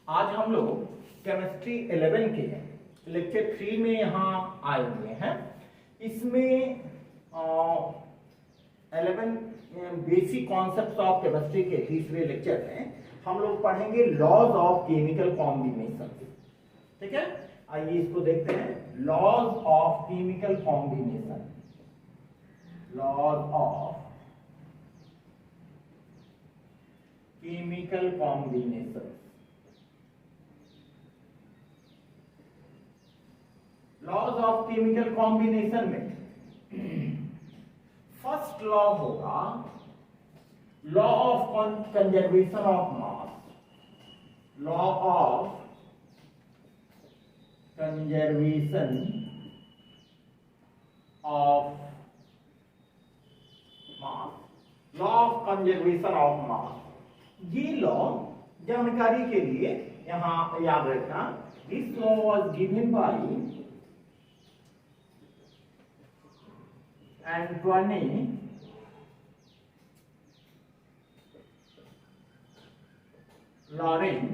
आज हम लोग केमिस्ट्री 11 के लेक्चर 3 में यहाँ आए हुए हैं। इसमें 11 बेसिक कॉन्सेप्ट्स ऑफ केमिस्ट्री के तीसरे लेक्चर में हम लोग पढ़ेंगे लॉज ऑफ केमिकल कॉम्बिनेशन। ठीक है, आइए इसको देखते हैं। Laws of chemical combination, laws of chemical combination. Laws of chemical combination में फर्स्ट लॉ होगा law of conservation of mass, law of conservation of mass, law of conservation of mass. ये law जानकारी के लिए यहां याद रखना। This law was given by Antoine Laurent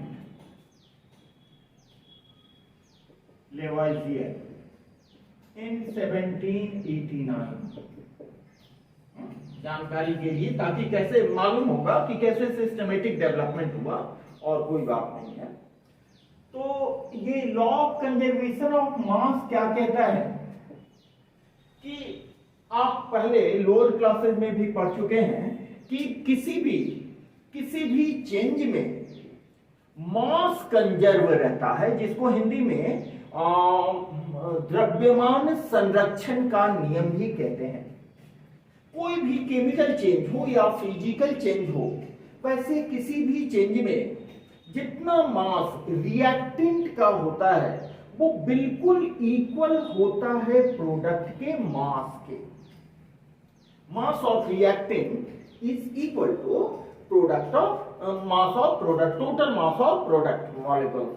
Lavoisier in 1789। जानकारी के लिए, ताकि कैसे मालूम होगा कि कैसे सिस्टमेटिक डेवलपमेंट हुआ, और कोई बात नहीं है। तो ये लॉ ऑफ कंजर्वेशन ऑफ मास क्या कहता है कि आप पहले लोअर क्लासेस में भी पढ़ चुके हैं कि किसी भी चेंज में मास कंजर्व रहता है, जिसको हिंदी में द्रव्यमान संरक्षण का नियम भी कहते हैं। कोई भी केमिकल चेंज हो या फिजिकल चेंज हो, वैसे किसी भी चेंज में जितना मास रिएक्टेंट का होता है वो बिल्कुल इक्वल होता है प्रोडक्ट के मास के। Mass of reactant is equal to product of mass of product, total mass of product molecule.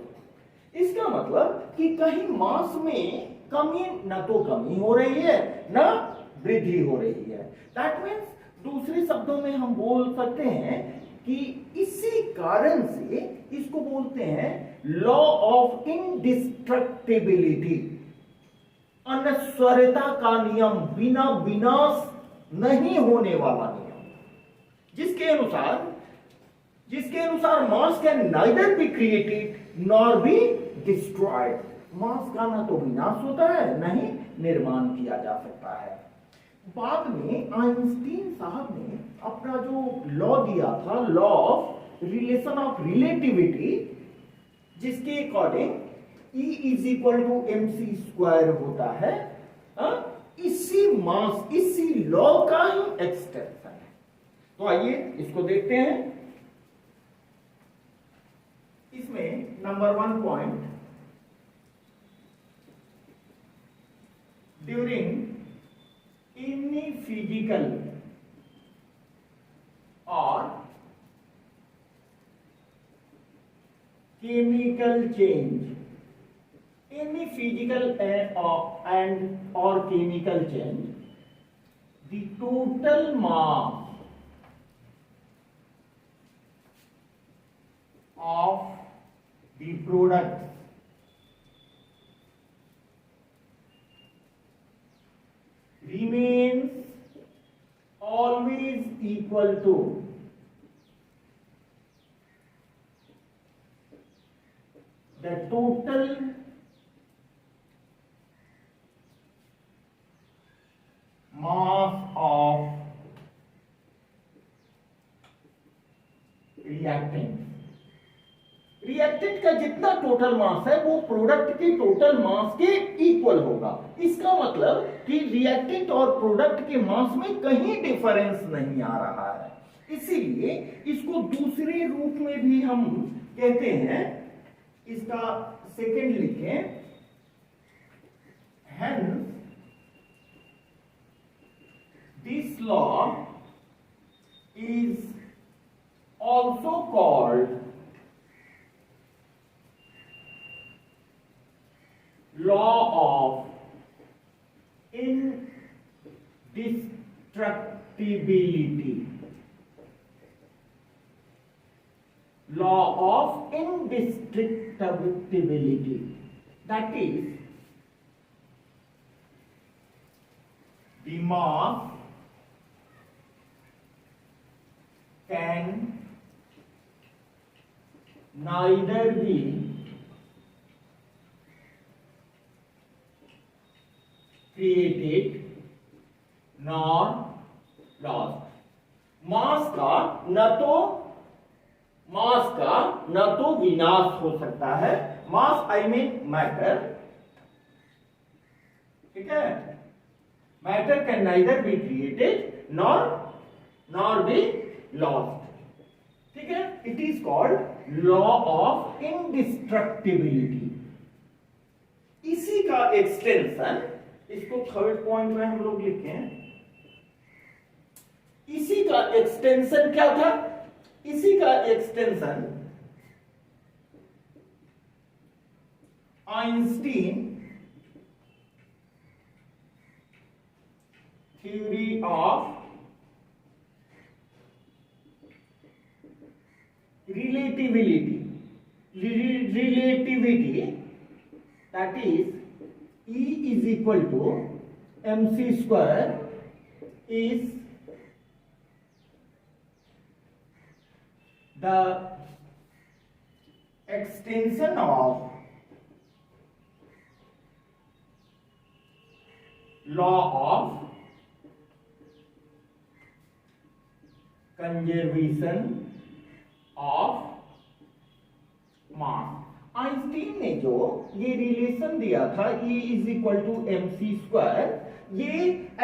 इसका मतलब कि कहीं मास में कमी, न तो कमी हो रही है न वृद्धि हो रही है। दैट मीन्स, दूसरे शब्दों में हम बोल सकते हैं कि इसी कारण से इसको बोलते हैं लॉ ऑफ इनडिस्ट्रक्टिबिलिटी, अनश्वरता का नियम, बिना विनाश नहीं होने वाला नियम, जिसके अनुसार mass can neither be created nor be destroyed. Mass का ना तो विनाश होता है, न ही निर्माण किया जा सकता है। बाद में आइंस्टीन साहब ने अपना जो लॉ दिया था, law of relation of relativity, जिसके according E is equal to mc square होता है, इसी लॉ का ही एक्सटेंशन है। तो आइए इसको देखते हैं। इसमें number 1 point, during any physical or chemical change, any physical and or chemical change, the total mass of the product remains always equal to the total mass of reactant। Reactant का जितना total mass है वो product के total mass के equal होगा। इसका मतलब कि रिएक्टेंट और प्रोडक्ट के मास में कहीं डिफरेंस नहीं आ रहा है। इसीलिए इसको दूसरे रूप में भी हम कहते हैं, इसका सेकंड लिखें, hence this law is also called law of indestructibility, law of indestructibility, that is the mass can neither be created nor lost. मास का न तो विनाश हो सकता है, मास आई मीन मैटर, ठीक है, matter can neither be created nor be lost, ठीक है. It is called law of indestructibility. इसी का एक्सटेंशन, इसको थर्ड पॉइंट में हम लोग लिखें, इसी का एक्सटेंशन क्या था, इसी का extension Einstein theory of relativity, that is E is equal to mc square is the extension of law of conservation of mass. Einstein ने जो ये रिलेशन दिया था E is equal to mc square, ये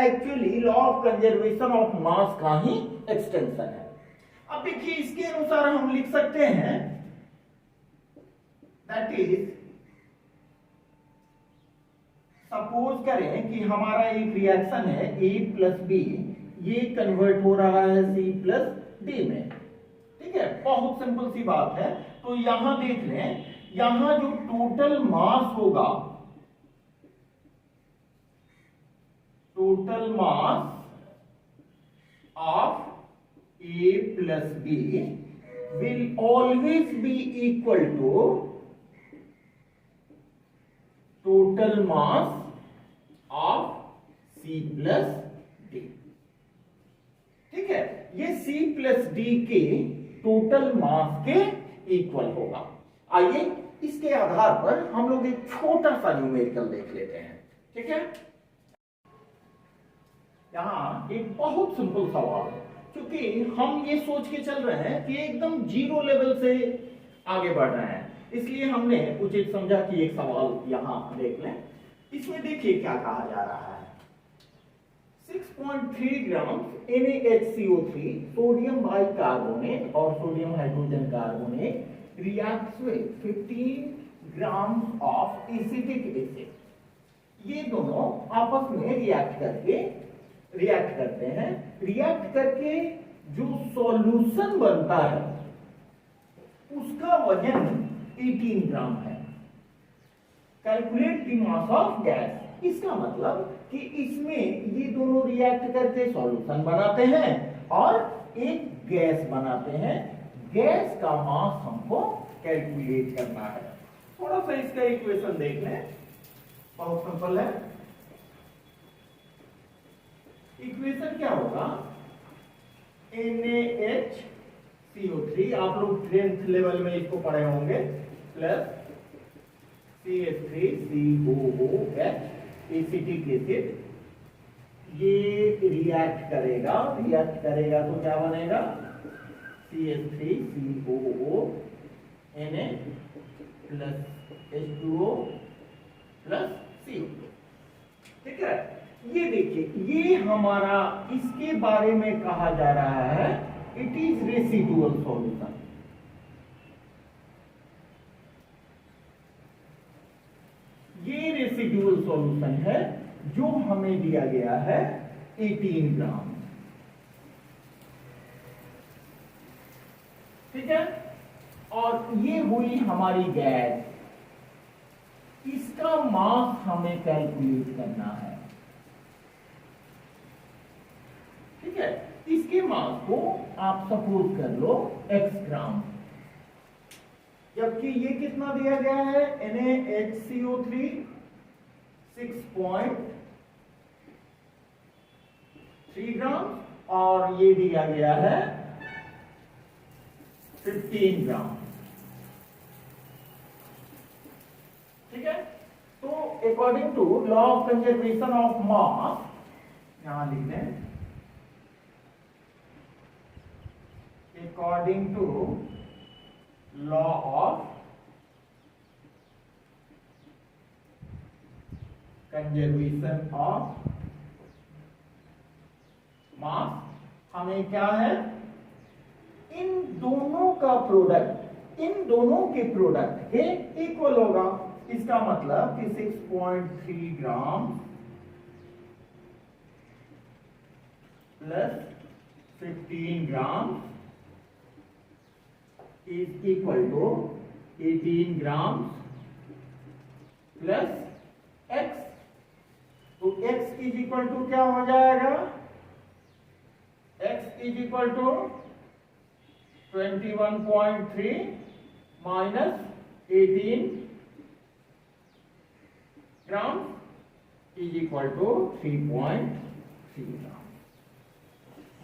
actually law of conservation of mass का ही extension है. अब देखिए इसके अनुसार हम लिख सकते हैं, दैट इज सपोज करें कि हमारा एक रिएक्शन है A प्लस बी, ये कन्वर्ट हो रहा है C प्लस D में, ठीक है, बहुत सिंपल सी बात है. तो यहां देख लें, यहां जो टोटल मास होगा, total mass of A plus B will always be equal to total mass of C plus D, ठीक है. ये C प्लस D के टोटल मास के इक्वल होगा. आइए इसके आधार पर हम लोग एक छोटा सा न्यूमेरिकल देख लेते हैं, ठीक है. यहां एक बहुत सिंपल सवाल, क्योंकि हम ये सोच के चल रहे हैं कि एकदम जीरो लेवल से आगे बढ़ रहे हैं, इसलिए हमने उचित समझा कि एक सवाल यहां देख लें. इसमें देखिए क्या कहा जा रहा है. 6.3 ग्राम NaHCO3 सोडियम बाइकार्बोनेट और sodium hydrogen carbonate reacts with 15 gram of acetic acid. ये दोनों आपस में रिएक्ट करते हैं. रिएक्ट करके जो सॉल्यूशन बनता है उसका वजन 18 ग्राम है. Calculate the mass of gas. इसका मतलब कि इसमें ये दोनों रिएक्ट करके सॉल्यूशन बनाते हैं और एक गैस बनाते हैं. गैस का मास हमको कैलकुलेट करना है. थोड़ा सा इसका इक्वेशन देख लें, बहुत सिंपल है. इक्वेशन क्या होगा, NaHCO3, आप लोग 10th लेवल में इसको पढ़े होंगे, प्लस CH3COOH एसिटिक एसिड. ये रिएक्ट करेगा तो क्या बनेगा, CH3COO Na plus H2O plus CO, ठीक है. ये देखिए, ये हमारा इसके बारे में कहा जा रहा है, इट इज रेसिडुअल सॉल्यूशन. ये रेसिडुअल सॉल्यूशन है जो हमें दिया गया है 18 ग्राम, ठीक है. और ये हुई हमारी गैस. इसका मास हमें कैलकुलेट करना है, ठीक है. इसके मास को आप सपोज कर लो x ग्राम, जबकि ये कितना दिया गया है, NaHCO3 6.3 ग्राम और ये दिया गया है 15 ग्राम। ठीक है, तो according to law of conservation of mass, यहां लिख दें, according to law of conservation of mass, हमें क्या है, इन दोनों का प्रोडक्ट, इन दोनों के प्रोडक्ट के इक्वल होगा। इसका मतलब कि 6.3 gram plus 15 gram is equal to 18 gram plus x। तो x इज इक्वल टू क्या हो जाएगा, x is equal to 21.3 minus 18 gram is equal to 3.3 gram.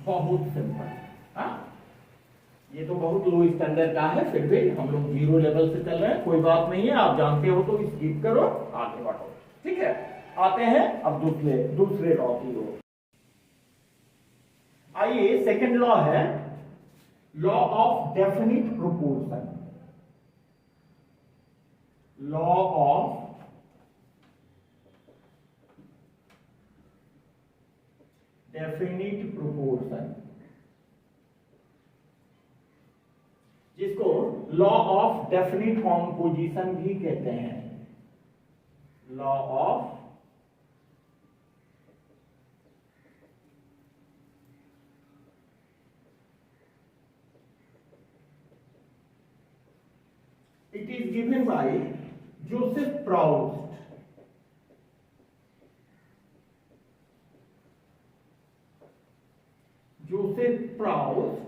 बहुत सिंपल। हाँ, ये तो बहुत लो स्टैंडर्ड का है, फिर भी हम लोग 0 लेवल से चल रहे हैं, कोई बात नहीं है, आप जानते हो तो स्किप करो, आगे बढ़ो। ठीक है, आते हैं अब दूसरे लॉ की ओर। आइए, सेकंड लॉ है law of definite proportion. Law of definite proportion, जिसको लॉ ऑफ डेफिनिट कॉम्पोजिशन भी कहते हैं। Law of it is given by Joseph Proust. Joseph Proust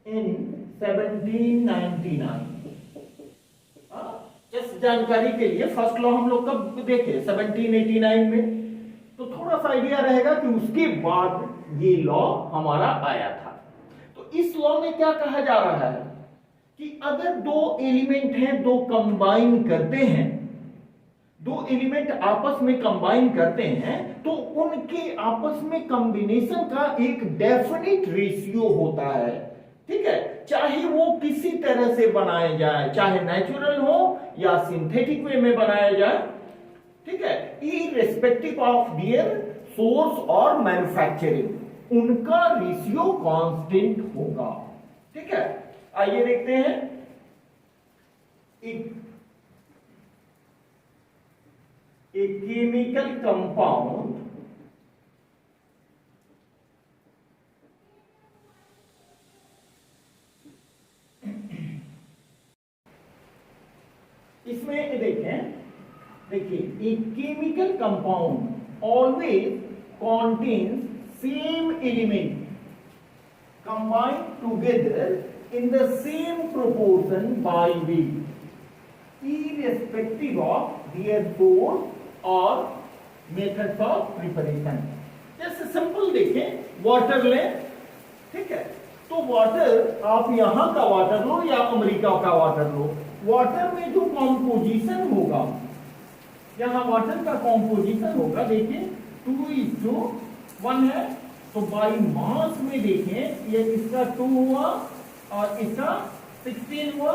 in 1799। Just जानकारी के लिए फर्स्ट लॉ हम लोग कब देखे, 1789 में, तो थोड़ा सा आइडिया रहेगा कि उसके बाद ये लॉ हमारा आया था। तो इस लॉ में क्या कहा जा रहा है कि अगर दो एलिमेंट हैं, दो कंबाइन करते हैं, दो एलिमेंट आपस में कंबाइन करते हैं, तो उनके आपस में कॉम्बिनेशन का एक डेफिनिट रेशियो होता है। ठीक है, चाहे वो किसी तरह से बनाया जाए, चाहे नेचुरल हो या सिंथेटिक वे में बनाया जाए। ठीक है, इररिस्पेक्टिव ऑफ देयर सोर्स और मैन्युफैक्चरिंग, उनका रेशियो कांस्टेंट होगा। ठीक है, आइए देखते हैं। A chemical compound इसमें देखिए a chemical compound always contains same element combined together in the same proportion by weight, irrespective of their force और मेथड्स ऑफ प्रिपरेशन। जैसे सिंपल देखें, वाटर लें। ठीक है, तो वाटर आप यहां का वाटर लो या अमेरिका का वाटर लो, वाटर में जो कॉम्पोजिशन होगा, यहां वाटर का कॉम्पोजिशन होगा, देखिए 2:1 है। तो बाई मास में देखें, ये इसका 2 हुआ और इसका 16 हुआ।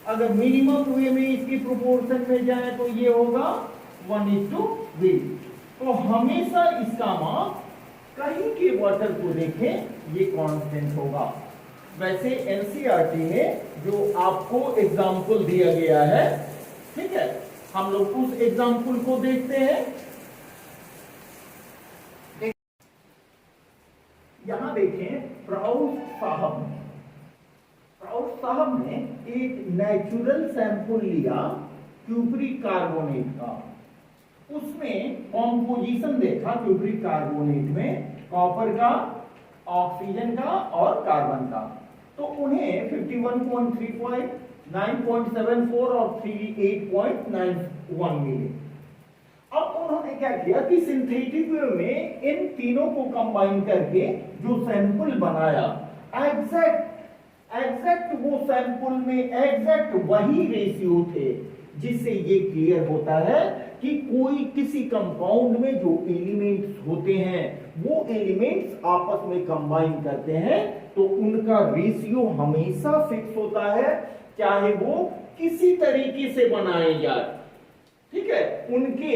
अगर मिनिमम वे में इसकी प्रोपोर्शन में जाए तो ये होगा 1:V। तो हमेशा इसका मास, कहीं के वाटर को देखें, ये कांस्टेंट होगा। वैसे एनसीईआरटी में जो आपको एग्जाम्पल दिया गया है, ठीक है, हम लोग उस एग्जाम्पल को देखते हैं। यहां देखें, प्राउस्ट साहब ने एक नेचुरल सैंपल लिया क्यूप्रिक कार्बोनेट का, उसमें कॉम्पोजिशन देखा क्यूप्रिक कार्बोनेट में कॉपर का, ऑक्सीजन का और कार्बन का। तो उन्हें 51.35, 9.74 और 38.91 मिली। अब उन्होंने क्या किया कि सिंथेटिक वे में इन तीनों को कंबाइन करके जो सैंपल बनाया, एग्जैक्ट वो सैंपल में एग्जैक्ट वही रेशियो थे, जिससे ये क्लियर होता है कि कोई किसी कंपाउंड में जो एलिमेंट्स होते हैं वो एलिमेंट्स आपस में कंबाइन करते हैं तो उनका रेशियो हमेशा फिक्स होता है, चाहे वो किसी तरीके से बनाए जाए। ठीक है, उनके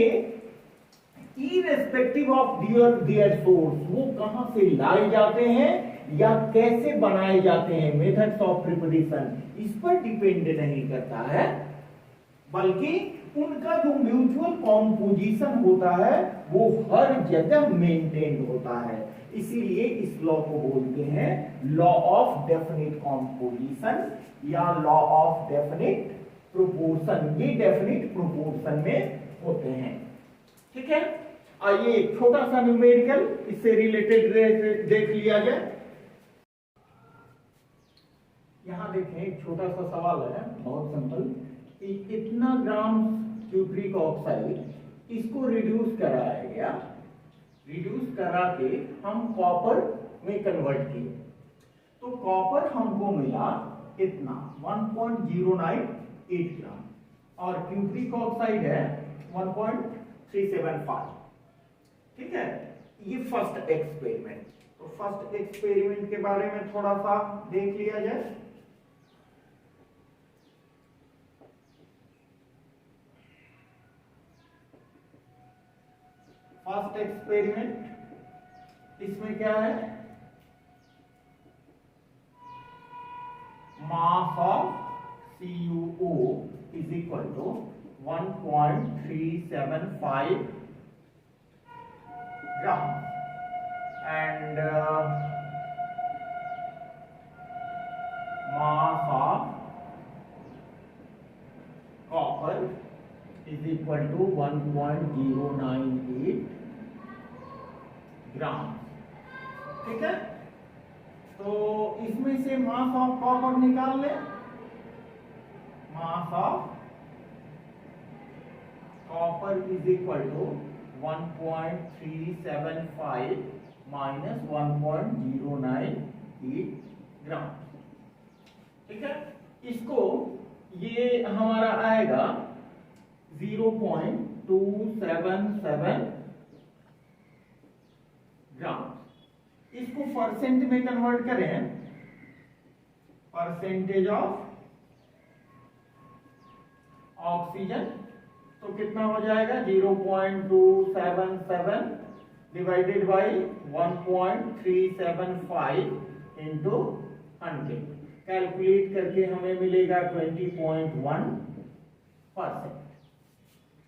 इररिस्पेक्टिव ऑफ देयर सोर्स, वो कहां से लाए जाते हैं या कैसे बनाए जाते हैं, मेथड्स ऑफ प्रिपरेशन, इस पर डिपेंड नहीं करता है, बल्कि उनका जो म्यूचुअल कॉम्पोजिशन होता है वो हर जगह मेंटेन होता है। इसीलिए इस लॉ को बोलते हैं लॉ ऑफ डेफिनिट कॉम्पोजिशन या लॉ ऑफ डेफिनिट प्रोपोर्शन। ये डेफिनिट प्रोपोर्शन में होते हैं। ठीक है, आइए एक छोटा सा न्यूमेरिकल इससे रिलेटेड देख लिया जाए। यहां देखें, एक छोटा सा सवाल है, बहुत सिंपल। इतना ग्राम क्यूप्रिक ऑक्साइड इसको रिड्यूस कराया गया, रिड्यूस करा के हम कॉपर में कन्वर्ट किए, तो कॉपर हमको मिला इतना 1.098 ग्राम और क्यूप्रिक ऑक्साइड है 1.375। ठीक है, ये फर्स्ट एक्सपेरिमेंट। तो फर्स्ट एक्सपेरिमेंट के बारे में थोड़ा सा देख लिया जाए। फर्स्ट एक्सपेरिमेंट, इसमें क्या है, mass of CuO is equal to 1.375 gram and mass of copper is equal to 1.098 gram. ठीक है, तो इसमें से मास ऑफ कॉपर निकाल लें। Mass of copper is equal to 1.375 minus 1.098 gram. ठीक है, इसको ये हमारा आएगा 0.277 ग्राम। इसको परसेंट में कन्वर्ट करें, परसेंटेज ऑफ ऑक्सीजन, तो कितना हो जाएगा 0.277 डिवाइडेड बाई 1.375 इंटू 100, कैलकुलेट करके हमें मिलेगा 20.1%।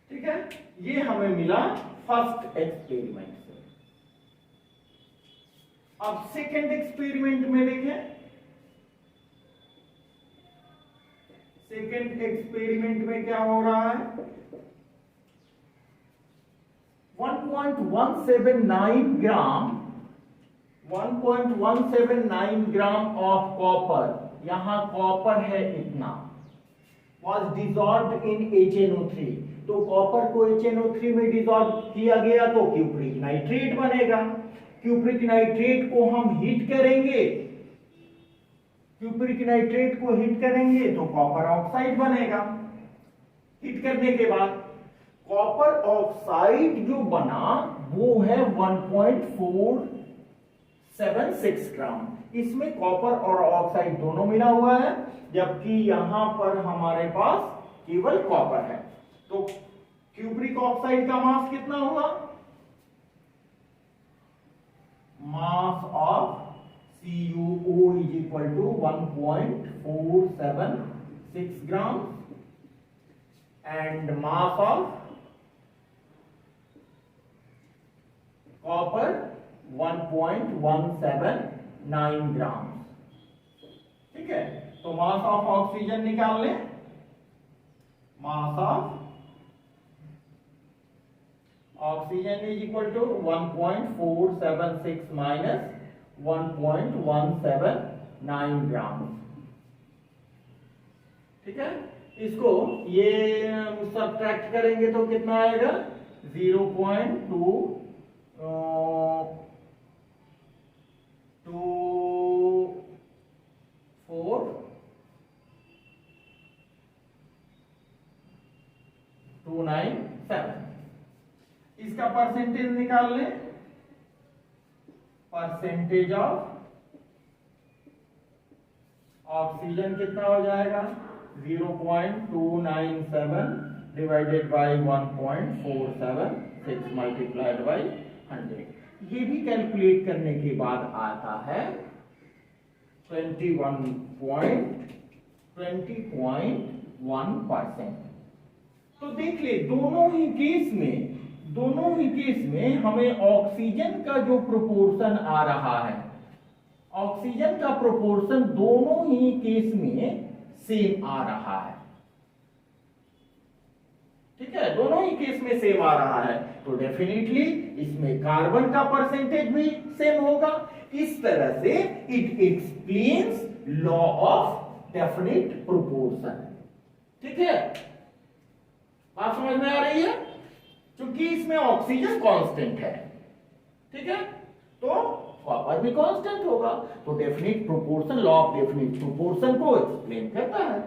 ठीक है, ये हमें मिला फर्स्ट एक्सपेरिमेंट से। अब सेकेंड एक्सपेरिमेंट में देखें, सेकेंड एक्सपेरिमेंट में क्या हो रहा है, 1.179 ग्राम 1.179 ग्राम ऑफ कॉपर, यहां कॉपर है इतना, was dissolved in HNO3। तो कॉपर को HNO3 में डिसॉल्व किया गया तो क्यूप्रिक नाइट्रेट बनेगा। क्यूप्रिक नाइट्रेट को हम हीट करेंगे, क्यूप्रिक नाइट्रेट को हीट करेंगे तो कॉपर ऑक्साइड बनेगा। हीट करने के बाद कॉपर ऑक्साइड जो बना वो है 1.476 ग्राम। इसमें कॉपर और ऑक्साइड दोनों मिला हुआ है, जबकि यहां पर हमारे पास केवल कॉपर है। तो क्यूप्रिक ऑक्साइड का मास कितना होगा, mass of CuO is equal to 1.476 gram and mass of copper 1.179 gram. ठीक है, तो मास ऑफ ऑक्सीजन निकाल लें। Mass of oxygen is equal to 1.476 minus 1.179 gram. ठीक है, इसको ये सब्ट्रैक्ट करेंगे तो कितना आएगा 0.2 297। इसका परसेंटेज निकाल लें, परसेंटेज ऑफ ऑक्सीजन कितना हो जाएगा 0.297 डिवाइडेड बाई 1.476 मल्टीप्लाइड बाई 100। ये भी कैलकुलेट करने के बाद आता है 20.1%। तो देख ले दोनों ही केस में हमें ऑक्सीजन का जो प्रोपोर्शन आ रहा है, ऑक्सीजन का प्रोपोर्शन दोनों ही केस में सेम आ रहा है। ठीक है, दोनों ही केस में सेम आ रहा है, तो डेफिनेटली इसमें कार्बन का परसेंटेज भी सेम होगा। इस तरह से it explains law of definite proportion. ठीक है, बात समझ में आ रही है? क्योंकि इसमें ऑक्सीजन कांस्टेंट है, ठीक है, तो कॉपर भी कांस्टेंट होगा, तो definite proportion, law of definite proportion को एक्सप्लेन करता है।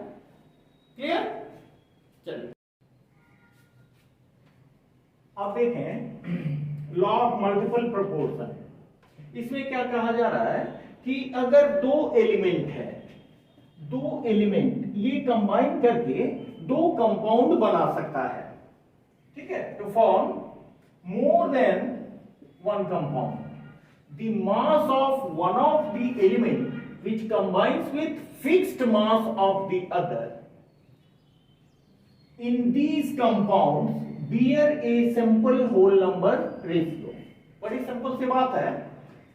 क्लियर? चलिए अब देखें लॉ ऑफ मल्टीपल प्रोपोर्शन। इसमें क्या कहा जा रहा है कि अगर दो एलिमेंट है, दो एलिमेंट ये कंबाइन करके दो कंपाउंड बना सकता है, ठीक है, to form more than one compound, the mass of one of the element which combines with fixed mass of the other in these compounds bear a simple whole number ratio। बड़ी simple सी बात है।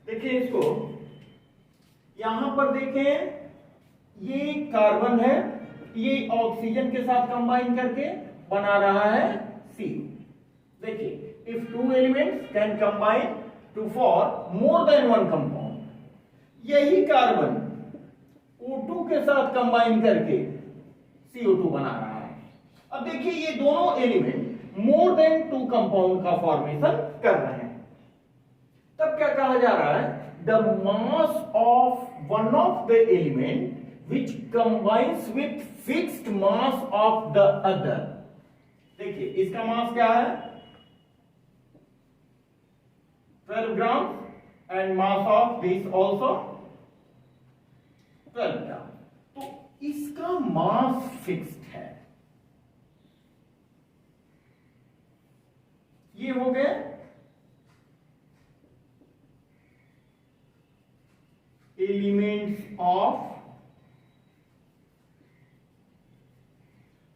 देखिए इसको यहां पर देखें, ये carbon है, ये ऑक्सीजन के साथ कंबाइन करके बना रहा है सी। देखिए if two elements can combine to form more than one compound, यही कार्बन O2 के साथ कंबाइन करके CO2 बना रहा है। अब देखिए ये दोनों element more than two compound का फॉर्मेशन कर रहे हैं, तब क्या कहा जा रहा है, the mass of one of the element which combines with fixed mass of the other. देखिए इसका मास क्या है 12 grams and mass of this also 12 grams। तो इसका मास फिक्स्ड है। ये हो गए एलिमेंट्स ऑफ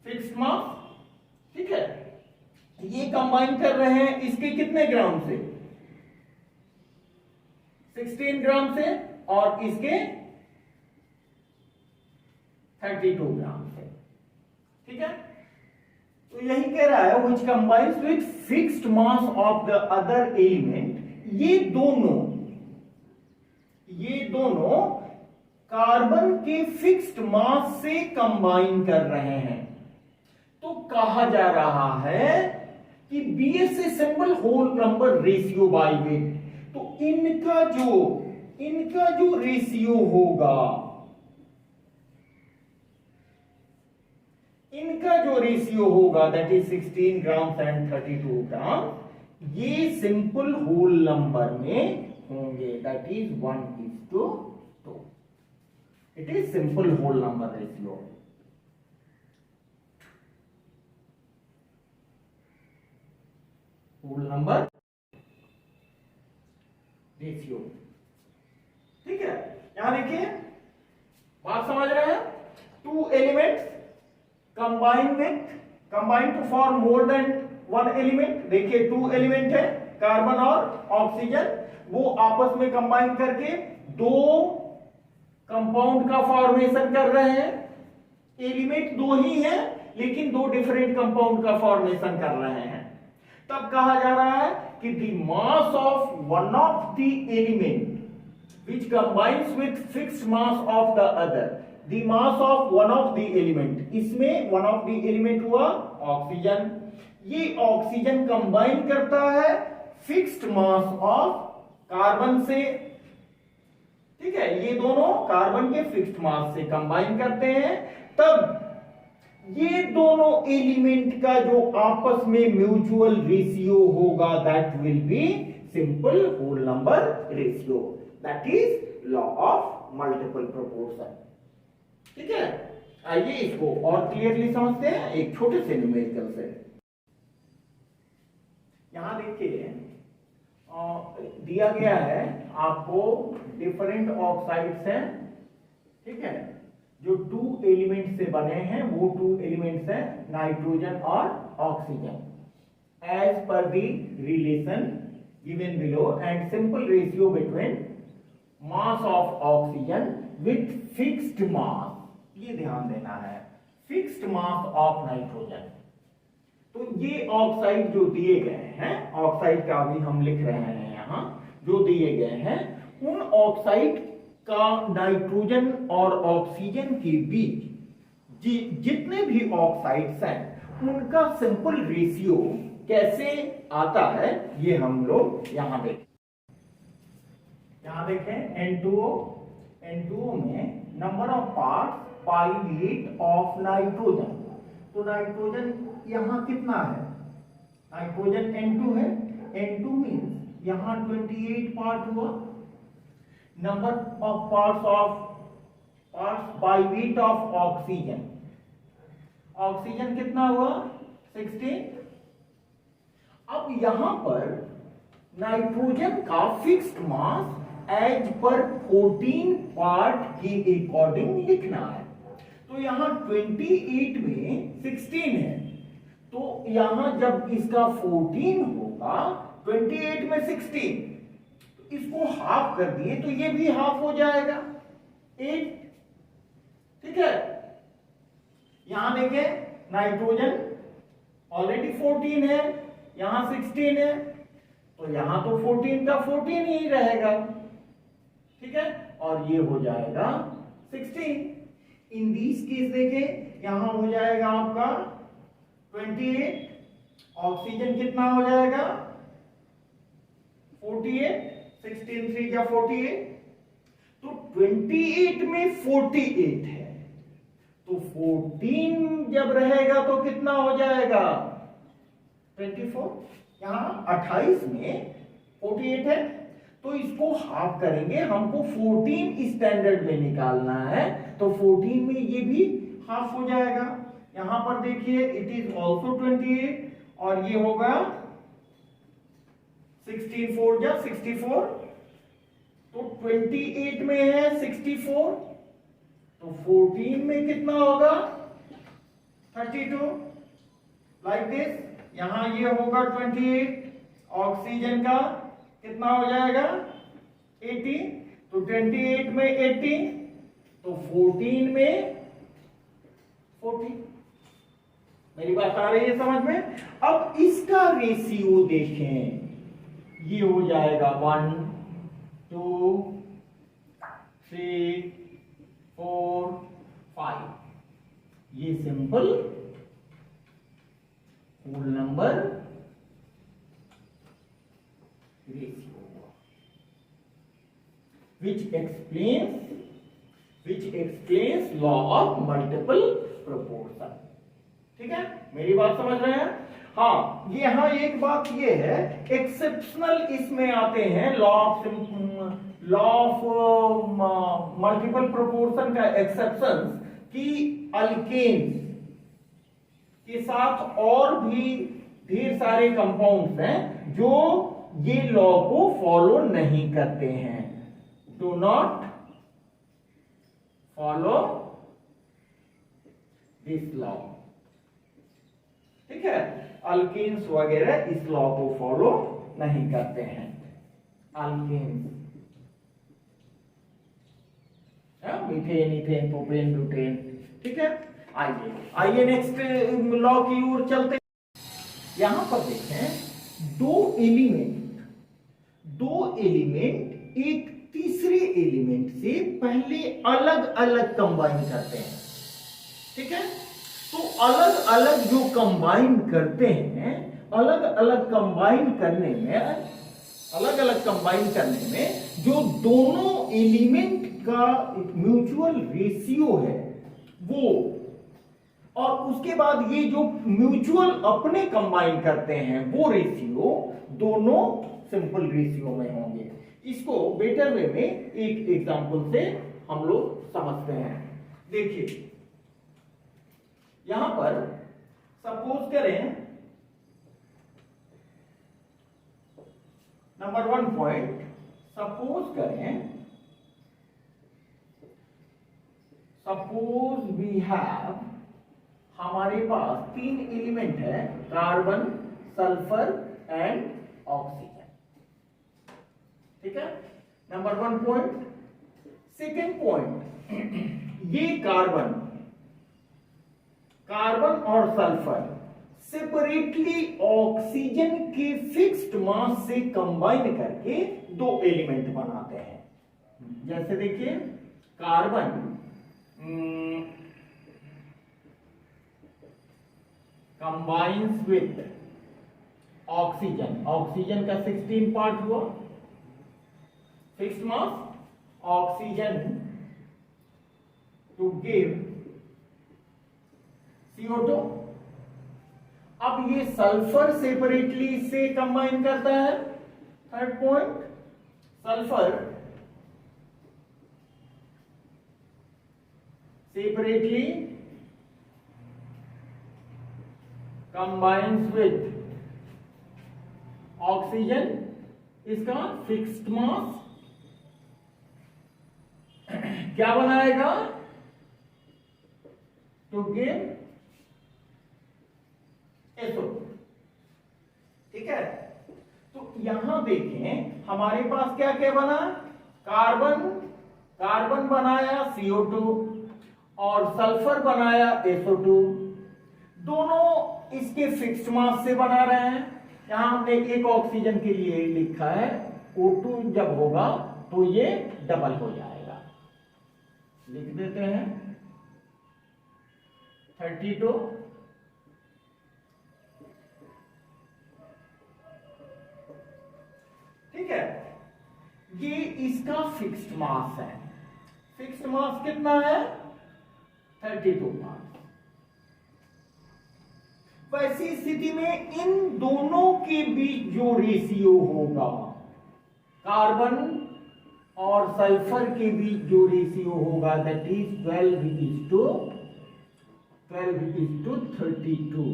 फिक्स्ड मास। ठीक है, ये कंबाइन कर रहे हैं इसके कितने ग्राम से 16 ग्राम से, और इसके 32 ग्राम से। ठीक है, तो यही कह रहा है which combines with fixed mass of the other element. ये दोनों कार्बन के फिक्स्ड मास से कंबाइन कर रहे हैं, तो कहा जा रहा है कि बीएस से simple whole number ratio by weight. तो इनका जो रेशियो होगा, that is 16 gram and 32 gram, ये सिंपल होल नंबर में होंगे, that is 1:2। It is simple whole number ratio. Whole number ratio. ठीक है, यहां देखिए बात समझ रहे हैं, two elements combine to form more than one element. देखिए टू एलिमेंट है कार्बन और ऑक्सीजन, वो आपस में कंबाइन करके दो कंपाउंड का फॉर्मेशन कर रहे हैं। एलिमेंट दो ही हैं लेकिन दो डिफरेंट कंपाउंड का फॉर्मेशन कर रहे हैं। तब कहा जा रहा है कि the mass of one of the element which combines with fixed mass of the other, the mass of one of the element, इसमें वन ऑफ द एलिमेंट हुआ ऑक्सीजन, ये ऑक्सीजन कंबाइन करता है फिक्स्ड मास ऑफ कार्बन से, ठीक है, ये दोनों कार्बन के फिक्स्ड मास से कंबाइन करते हैं, तब ये दोनों एलिमेंट का जो आपस में म्यूचुअल रेशियो होगा that will be simple whole number ratio, that is law of multiple proportion. ठीक है, आइए इसको और क्लियरली समझते हैं एक छोटे से न्यूमेरिकल से। यहां देखिए दिया गया है आपको डिफरेंट ऑक्साइड्स हैं, ठीक है, जो टू एलिमेंट से बने हैं, वो टू एलिमेंट्स हैं नाइट्रोजन और oxygen, as per the relation given below and simple ratio between mass of oxygen with fixed mass, ये ध्यान देना है, फिक्स्ड मास ऑफ नाइट्रोजन। तो ये ऑक्साइड जो दिए गए हैं, ऑक्साइड का भी हम लिख रहे हैं यहां, जो दिए गए हैं उन ऑक्साइड का नाइट्रोजन और ऑक्सीजन के बीच जितने भी ऑक्साइड्स हैं उनका सिंपल रेशियो कैसे आता है ये हम लोग यहां देखें N2O में number of parts by weight of nitrogen, तो नाइट्रोजन यहां कितना है, नाइट्रोजन N2 है, N2 मींस यहां 28 पार्ट हुआ, number of parts by weight of oxygen, oxygen कितना हुआ 16। अब यहां पर नाइट्रोजन का fixed mass as per 14 part के अकॉर्डिंग लिखना है, तो यहां 28 में 16 है, तो यहां जब इसका 14 होगा 28 में 16, इसको हाफ कर दिए तो ये भी हाफ हो जाएगा 8, ठीक है। यहां देखें नाइट्रोजन ऑलरेडी 14 है, यहां 16 है, तो यहां तो 14 का 14 ही रहेगा, ठीक है, और ये हो जाएगा 16। इन दिस केस देखें यहां हो जाएगा आपका 28, ऑक्सीजन कितना हो जाएगा 48, 16 3 या 48, तो 28 में 48 है, तो 14 जब रहेगा तो कितना हो जाएगा 24, यहां 28 में 48 है, तो इसको हाफ करेंगे, हमको 14 स्टैंडर्ड में निकालना है, तो 14 में ये भी हाफ हो जाएगा, यहां पर देखिए इट इज ऑल्सो 28, और ये होगा 16 4 या 64, तो 28 में है 64, तो 14 में कितना होगा 32, लाइक दिस। यहां ये होगा 28, ऑक्सीजन का कितना हो जाएगा 80, तो 28 में 80, तो 14 में 40। मेरी बात आ रही है समझ में? अब इसका रेशियो देखें, ये हो जाएगा 1 2 3 4 5, ये सिंपल होल नंबर रेशियो हुआ, which explains law of multiple proportion. ठीक है, मेरी बात समझ रहे हैं? हाँ, यहां एक बात ये है, एक्सेप्शनल इसमें आते हैं लॉ ऑफ मल्टीपल प्रोपोर्शन का एक्सेप्शन, कि अल्केन्स के साथ और भी ढेर सारे कंपाउंड्स हैं जो ये लॉ को फॉलो नहीं करते हैं, do not follow this law, ठीक है, अल्केन्स वगैरह इस लॉ को फॉलो नहीं करते हैं, alkanes, methane ethane propane butane, ठीक है। आइए नेक्स्ट लॉ की ओर चलते। यहां पर देखें दो एलिमेंट एक तीसरे एलिमेंट से पहले अलग अलग कंबाइन करते हैं। ठीक है, तो अलग अलग जो कंबाइन करते हैं, अलग अलग कंबाइन करने में जो दोनों एलिमेंट का म्यूचुअल रेशियो है वो, और उसके बाद ये जो म्यूचुअल अपने कंबाइन करते हैं वो रेशियो दोनों सिंपल रेशियो में होंगे। इसको बेटर वे में एक एग्जांपल से हम लोग समझते हैं। देखिए यहां पर सपोज करें, नंबर 1 पॉइंट, सपोज करें, सपोज वी हैव, हमारे पास 3 एलिमेंट है, कार्बन, सल्फर एंड ऑक्सीजन। ठीक है, नंबर 1 पॉइंट। सेकेंड पॉइंट, ये कार्बन और सल्फर सेपरेटली ऑक्सीजन के फिक्स्ड मास से कंबाइन करके 2 एलिमेंट बनाते हैं। जैसे देखिए carbon combines with oxygen, oxygen का 16 पार्ट हुआ, fixed mass, oxygen to give CO2। अब ये सल्फर सेपरेटली से कंबाइन करता है। Third point, sulphur separately combines with oxygen, इसका फिक्स्ड मास क्या बनाएगा, टू गिव SO। ठीक है, तो यहां देखें हमारे पास क्या क्या बना, कार्बन बनाया CO2 और सल्फर बनाया SO2। दोनों इसके फिक्स्ड मास से बना रहे हैं। यहां हमने एक ऑक्सीजन के लिए लिखा है, O2 जब होगा तो ये डबल हो जाएगा, लिख देते हैं 32। ठीक है, ये इसका फिक्स्ड मास है। फिक्स्ड मास कितना है, 32 मास। वैसी स्थिति में इन दोनों के बीच जो रेशियो होगा, कार्बन और सल्फर के बीच जो रेशियो होगा, दैट इज 12:32।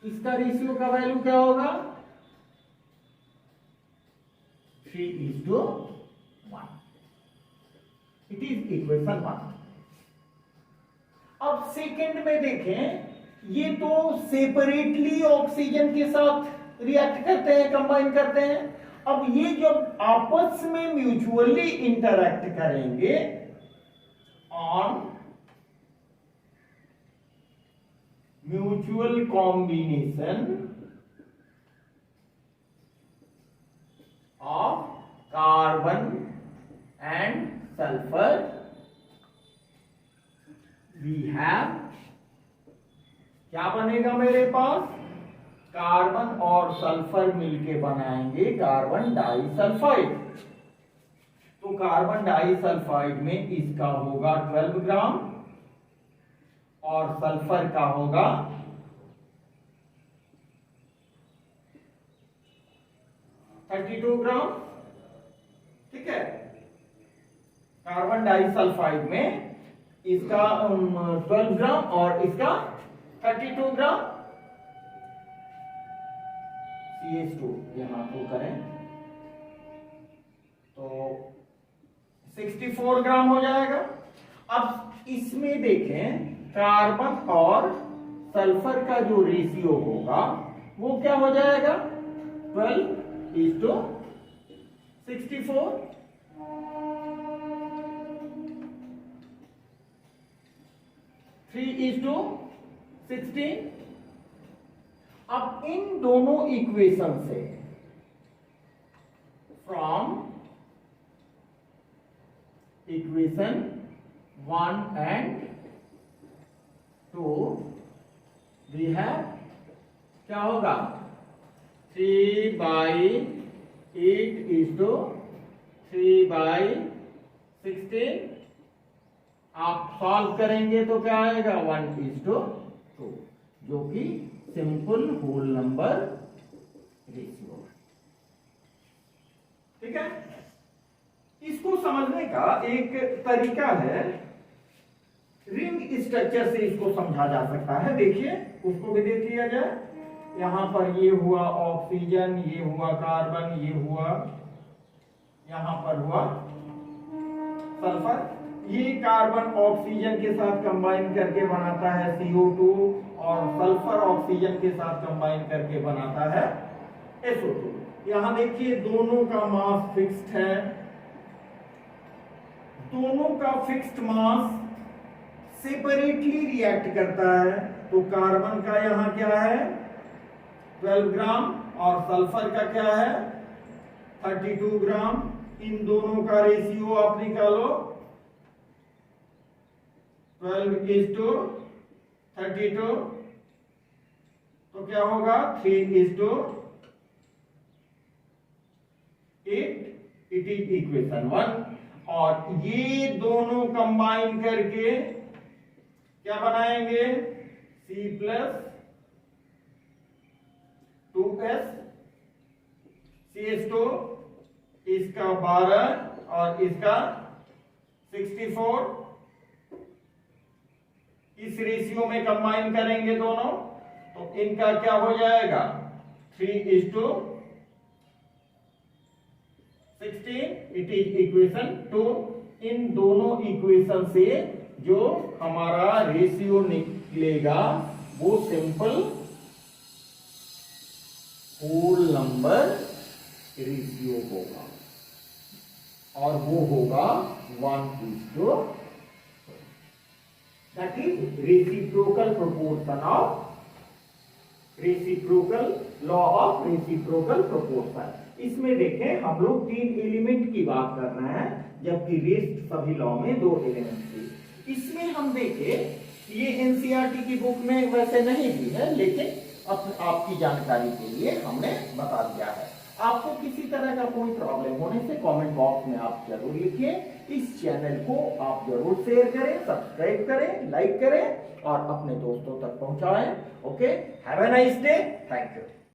इसका रेशियो का वैल्यू क्या होगा, 3:1। It is equation 1। अब सेकेंड में देखें, ये तो सेपरेटली ऑक्सीजन के साथ रिएक्ट करते हैं, कंबाइन करते हैं। अब ये जब आपस में म्यूचुअली इंटरैक्ट करेंगे on mutual combination of carbon and sulphur, we have, क्या बनेगा मेरे पास, कार्बन और सल्फर मिलके बनाएंगे कार्बन डाइसल्फाइड। तो कार्बन डाइसल्फाइड में इसका होगा 12 ग्राम और सल्फर का होगा 32 ग्राम। ठीक है, कार्बन डाइसल्फाइड में इसका 12 ग्राम और इसका 32 ग्राम। CH2 यहां को करें तो 64 ग्राम हो जाएगा। अब इसमें देखें कार्बन और सल्फर का जो रेशियो होगा वो क्या हो जाएगा, 12:64। 3:16। अब इन दोनों इक्वेशन से from equation 1 and 2 we have क्या होगा 3/8 3/16 आप सॉल्व करेंगे तो क्या आएगा 1:2 जो कि सिंपल होल नंबर रेशियो है। ठीक है, इसको समझने का एक तरीका है, रिंग स्ट्रक्चर से इसको समझा जा सकता है। देखिए उसको भी देख लिया जाए। यहां पर ये हुआ ऑक्सीजन, ये हुआ कार्बन, ये हुआ, यहां पर हुआ सल्फर। ये कार्बन ऑक्सीजन के साथ कंबाइन करके बनाता है CO2 और सल्फर ऑक्सीजन के साथ कंबाइन करके बनाता है SO2। यहां देखिए दोनों का मास फिक्स्ड है, दोनों का फिक्स्ड मास सेपरेटली रिएक्ट करता है। तो कार्बन का यहां क्या है 12 ग्राम और सल्फर का क्या है 32 ग्राम। इन दोनों का रेशियो आप निकालो 12:32, तो क्या होगा 3:8। It is equation 1। और ये दोनों कंबाइन करके क्या बनाएंगे C+2S CH2, इसका 12 और इसका 64। इस रेशियो में कंबाइन करेंगे दोनों, तो इनका क्या हो जाएगा 3:16। It is equation 2। इन दोनों इक्वेशन से जो हमारा रेशियो निकलेगा वो सिंपल होल नंबर रेशियो होगा और वो होगा 1:2। That is reciprocal proportion of reciprocal law of reciprocal proportion. इसमें देखें हम लोग 3 एलिमेंट की बात कर रहे हैं, जबकि रेस्ट सभी लॉ में 2 एलिमेंट थे। इसमें हम देखें ये एनसीईआरटी की बुक में वैसे नहीं दी है, लेकिन आपकी जानकारी के लिए हमने बता दिया है। आपको किसी तरह का कोई प्रॉब्लम होने से कमेंट बॉक्स में आप जरूर लिखिए। इस चैनल को आप जरूर शेयर करें, सब्सक्राइब करें, लाइक करें और अपने दोस्तों तक पहुंचाएं। Okay, have a nice day, thank you.